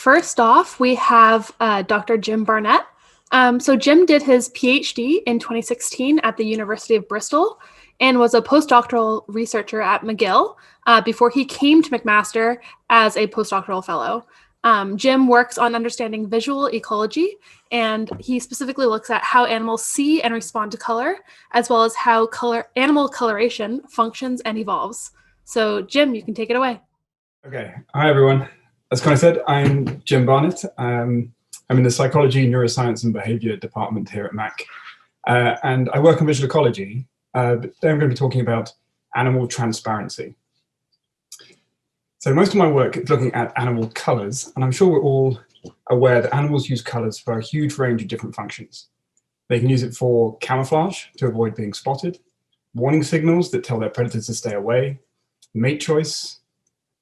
first off, we have Dr. Jim Barnett. So Jim did his PhD in 2016 at the University of Bristol and was a postdoctoral researcher at McGill before he came to McMaster as a postdoctoral fellow. Jim works on understanding visual ecology, and he specifically looks at how animals see and respond to color, as well as how animal coloration functions and evolves. So Jim, you can take it away. Okay, hi everyone. As Connie said, I'm Jim Barnett. I'm in the Psychology, Neuroscience and Behaviour department here at Mac. And I work on visual ecology, but today I'm going to be talking about animal transparency. So most of my work is looking at animal colours, and I'm sure we're all aware that animals use colours for a huge range of different functions. They can use it for camouflage to avoid being spotted, warning signals that tell their predators to stay away, mate choice,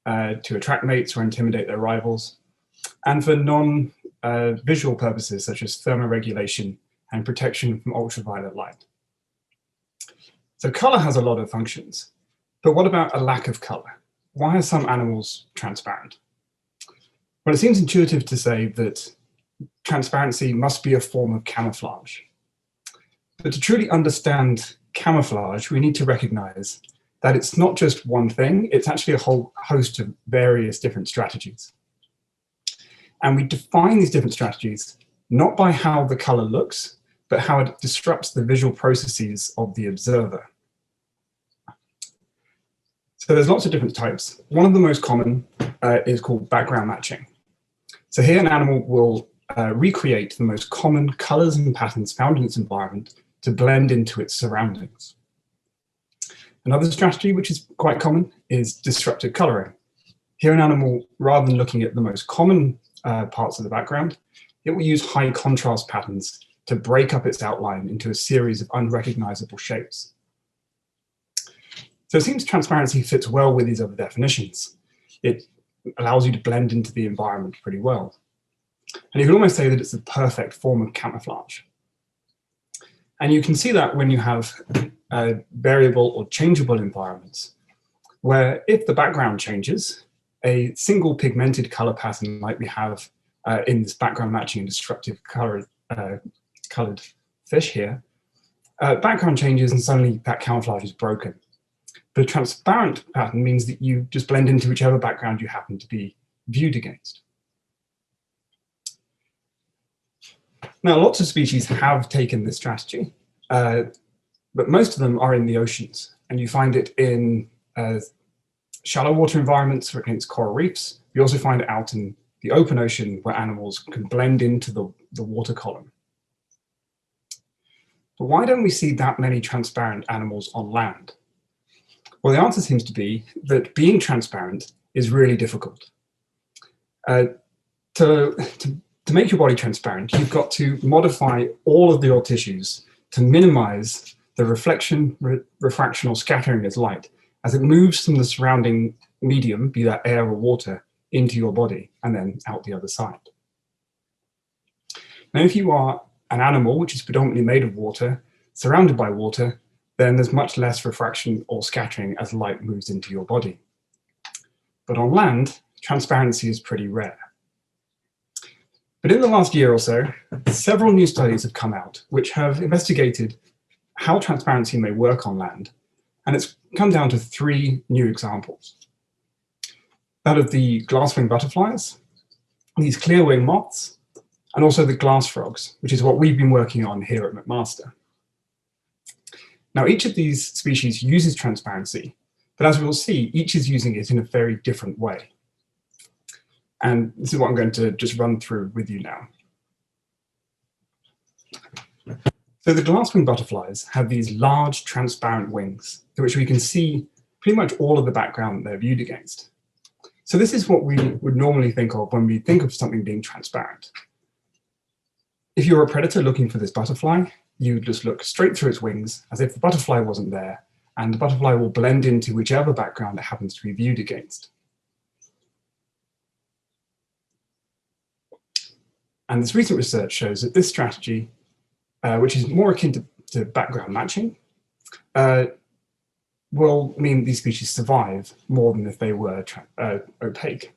to attract mates or intimidate their rivals, and for non-visual purposes such as thermoregulation and protection from ultraviolet light. So color has a lot of functions, but what about a lack of color? Why are some animals transparent? Well, it seems intuitive to say that transparency must be a form of camouflage. But to truly understand camouflage, we need to recognize that it's not just one thing, it's actually a whole host of various different strategies. And we define these different strategies not by how the color looks, but how it disrupts the visual processes of the observer. So there's lots of different types. One of the most common is called background matching. So here an animal will recreate the most common colors and patterns found in its environment to blend into its surroundings. Another strategy, which is quite common, is disruptive coloring. Here an animal, rather than looking at the most common parts of the background, it will use high contrast patterns to break up its outline into a series of unrecognizable shapes. So it seems transparency fits well with these other definitions. It allows you to blend into the environment pretty well. And you can almost say that it's the perfect form of camouflage. And you can see that when you have variable or changeable environments, where if the background changes, a single pigmented color pattern like we have in this background matching and disruptive colored fish here, background changes and suddenly that camouflage is broken. But a transparent pattern means that you just blend into whichever background you happen to be viewed against. Now, lots of species have taken this strategy, but most of them are in the oceans, and you find it in shallow water environments against coral reefs. You also find it out in the open ocean where animals can blend into the water column. But why don't we see that many transparent animals on land? Well, the answer seems to be that being transparent is really difficult. To make your body transparent, you've got to modify all of your tissues to minimize the reflection, refraction, or scattering of light as it moves from the surrounding medium, be that air or water, into your body and then out the other side. Now, if you are an animal which is predominantly made of water, surrounded by water, then there's much less refraction or scattering as light moves into your body. But on land, transparency is pretty rare. But in the last year or so, several new studies have come out which have investigated how transparency may work on land, and it's come down to three new examples. That of the glass-winged butterflies, these clear-wing moths, and also the glass frogs, which is what we've been working on here at McMaster. Now, each of these species uses transparency, but as we will see, each is using it in a very different way. And this is what I'm going to just run through with you now. So the glass-winged butterflies have these large transparent wings to which we can see pretty much all of the background they're viewed against. So this is what we would normally think of when we think of something being transparent. If you're a predator looking for this butterfly, you just look straight through its wings as if the butterfly wasn't there, and the butterfly will blend into whichever background it happens to be viewed against. And this recent research shows that this strategy, which is more akin to background matching, will mean these species survive more than if they were opaque.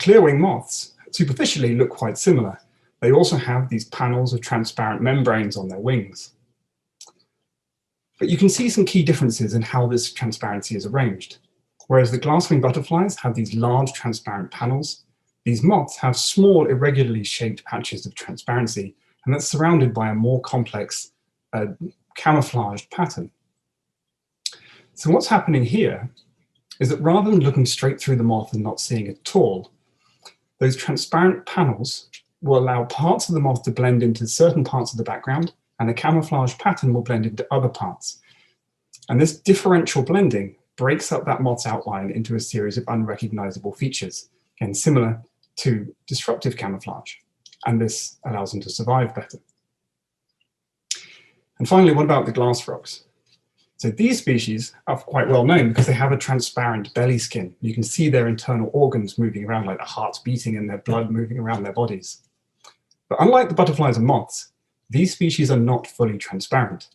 clearwing moths superficially look quite similar. They also have these panels of transparent membranes on their wings. But you can see some key differences in how this transparency is arranged. Whereas the glasswing butterflies have these large transparent panels, these moths have small, irregularly shaped patches of transparency, and that's surrounded by a more complex camouflaged pattern. So what's happening here is that rather than looking straight through the moth and not seeing it at all, those transparent panels will allow parts of the moth to blend into certain parts of the background, and the camouflage pattern will blend into other parts. And this differential blending breaks up that moth's outline into a series of unrecognizable features, again, similar to disruptive camouflage. And this allows them to survive better. And finally, what about the glass frogs? So these species are quite well known because they have a transparent belly skin. You can see their internal organs moving around, like the heart's beating and their blood moving around their bodies. But unlike the butterflies and moths, these species are not fully transparent.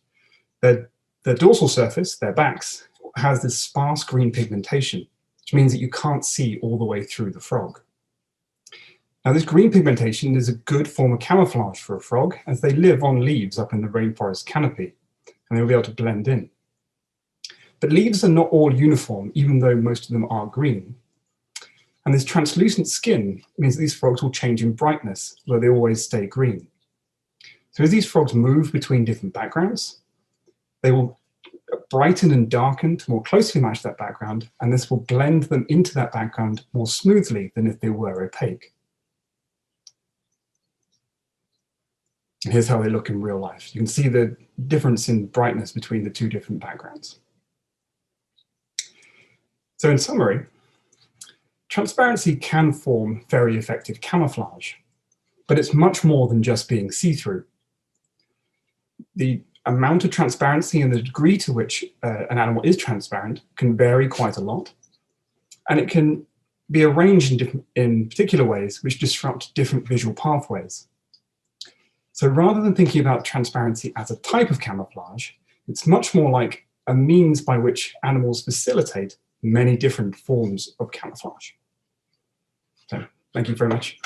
Their dorsal surface, their backs, has this sparse green pigmentation, which means that you can't see all the way through the frog. Now, this green pigmentation is a good form of camouflage for a frog, as they live on leaves up in the rainforest canopy, and they'll be able to blend in. But leaves are not all uniform, even though most of them are green. And this translucent skin means that these frogs will change in brightness, although they always stay green. So as these frogs move between different backgrounds, they will brighten and darken to more closely match that background, and this will blend them into that background more smoothly than if they were opaque. And here's how they look in real life. You can see the difference in brightness between the two different backgrounds. So in summary, transparency can form very effective camouflage, but it's much more than just being see-through. The amount of transparency and the degree to which an animal is transparent can vary quite a lot, and it can be arranged in particular ways which disrupt different visual pathways. So rather than thinking about transparency as a type of camouflage, it's much more like a means by which animals facilitate many different forms of camouflage. So, thank you very much.